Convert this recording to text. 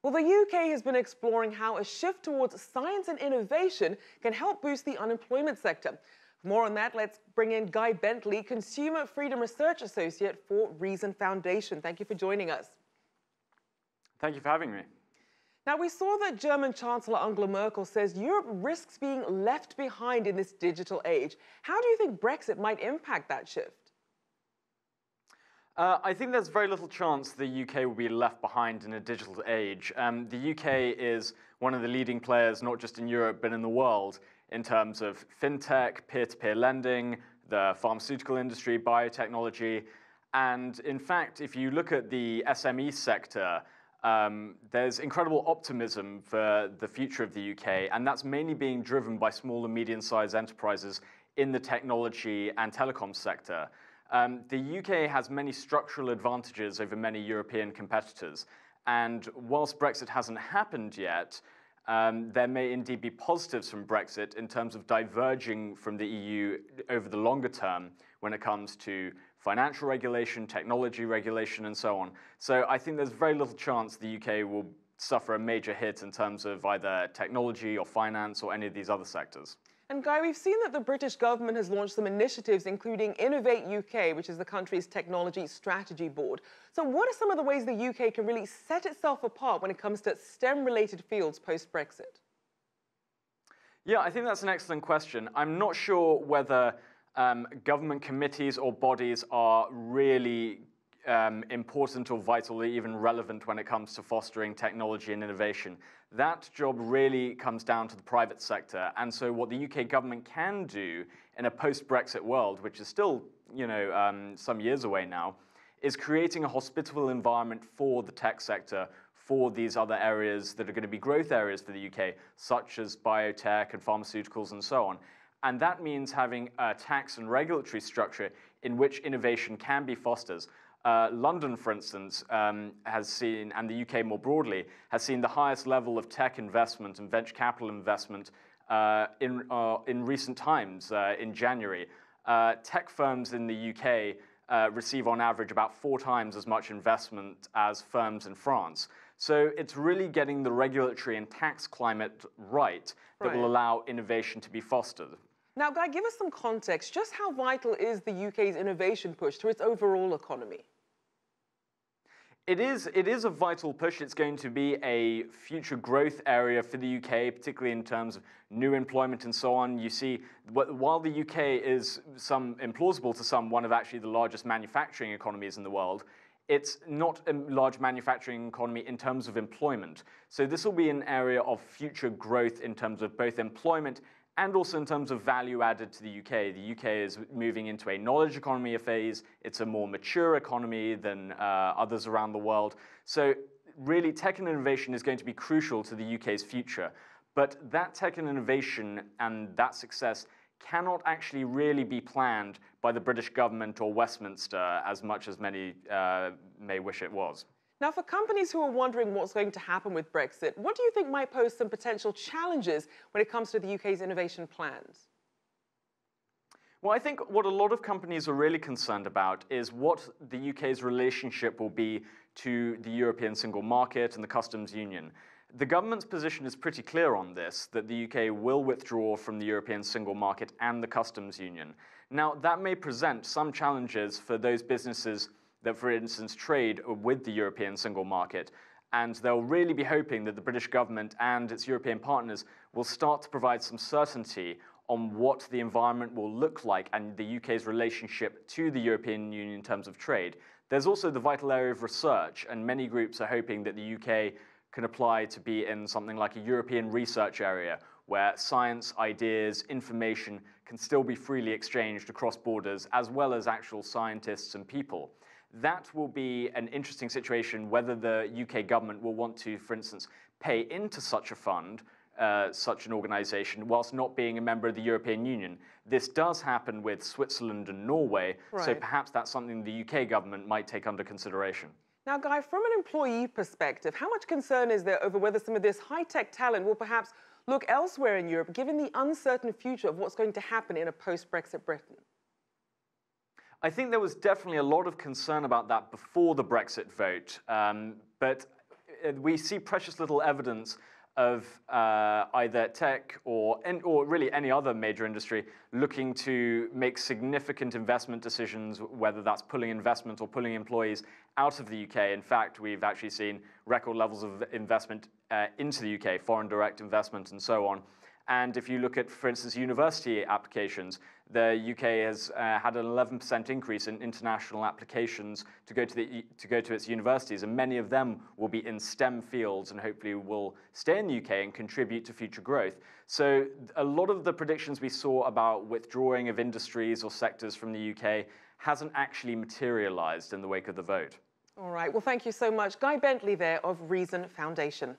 Well, the UK has been exploring how a shift towards science and innovation can help boost the unemployment sector. For more on that, let's bring in Guy Bentley, Consumer Freedom Research Associate for Reason Foundation. Thank you for joining us. Thank you for having me. Now, we saw that German Chancellor Angela Merkel says Europe risks being left behind in this digital age. How do you think Brexit might impact that shift? I think there's very little chance the UK will be left behind in a digital age. The UK is one of the leading players, not just in Europe, but in the world, in terms of fintech, peer-to-peer lending, the pharmaceutical industry, biotechnology. And in fact, if you look at the SME sector, there's incredible optimism for the future of the UK, and that's mainly being driven by small and medium-sized enterprises in the technology and telecom sector. The UK has many structural advantages over many European competitors, and whilst Brexit hasn't happened yet, there may indeed be positives from Brexit in terms of diverging from the EU over the longer term when it comes to financial regulation, technology regulation, and so on. So I think there's very little chance the UK will suffer a major hit in terms of either technology or finance or any of these other sectors. And Guy, we've seen that the British government has launched some initiatives, including Innovate UK, which is the country's technology strategy board. So what are some of the ways the UK can really set itself apart when it comes to STEM-related fields post-Brexit? Yeah, I think that's an excellent question. I'm not sure whether government committees or bodies are really important or vital or even relevant when it comes to fostering technology and innovation. That job really comes down to the private sector. And so what the UK government can do in a post-Brexit world, which is still, some years away now, is creating a hospitable environment for the tech sector, for these other areas that are going to be growth areas for the UK, such as biotech and pharmaceuticals and so on. And that means having a tax and regulatory structure in which innovation can be fostered. London, for instance, has seen, and the UK more broadly, has seen the highest level of tech investment and venture capital investment in recent times, in January. Tech firms in the UK receive on average about 4 times as much investment as firms in France. So it's really getting the regulatory and tax climate right that will allow innovation to be fostered. Now, Guy, give us some context. Just how vital is the UK's innovation push to its overall economy? It is a vital push. It's going to be a future growth area for the UK, particularly in terms of new employment and so on. You see, while the UK is implausible to some, one of actually the largest manufacturing economies in the world, it's not a large manufacturing economy in terms of employment. So this will be an area of future growth in terms of both employment and also in terms of value added to the UK. The UK is moving into a knowledge economy phase. It's a more mature economy than others around the world. So really, tech and innovation is going to be crucial to the UK's future. But that tech and innovation and that success cannot actually really be planned by the British government or Westminster as much as many may wish it was. Now, for companies who are wondering what's going to happen with Brexit, what do you think might pose some potential challenges when it comes to the UK's innovation plans? Well, I think what a lot of companies are really concerned about is what the UK's relationship will be to the European single market and the customs union. The government's position is pretty clear on this, that the UK will withdraw from the European single market and the customs union. Now, that may present some challenges for those businesses that, for instance, trade with the European single market. And they'll really be hoping that the British government and its European partners will start to provide some certainty on what the environment will look like and the UK's relationship to the European Union in terms of trade. There's also the vital area of research, and many groups are hoping that the UK can apply to be in something like a European research area where science, ideas, information can still be freely exchanged across borders, as well as actual scientists and people. That will be an interesting situation whether the UK government will want to, for instance, pay into such a fund, such an organisation, whilst not being a member of the European Union. This does happen with Switzerland and Norway, so perhaps that's something the UK government might take under consideration. Now, Guy, from an employee perspective, how much concern is there over whether some of this high-tech talent will perhaps look elsewhere in Europe, given the uncertain future of what's going to happen in a post-Brexit Britain? I think there was definitely a lot of concern about that before the Brexit vote, but we see precious little evidence of either tech or really any other major industry looking to make significant investment decisions, whether that's pulling investment or pulling employees out of the UK. In fact, we've actually seen record levels of investment into the UK, foreign direct investment and so on. And if you look at, for instance, university applications, the UK has had an 11% increase in international applications to go to its universities, and many of them will be in STEM fields and hopefully will stay in the UK and contribute to future growth. So a lot of the predictions we saw about withdrawing of industries or sectors from the UK hasn't actually materialized in the wake of the vote. All right, well, thank you so much. Guy Bentley there of Reason Foundation.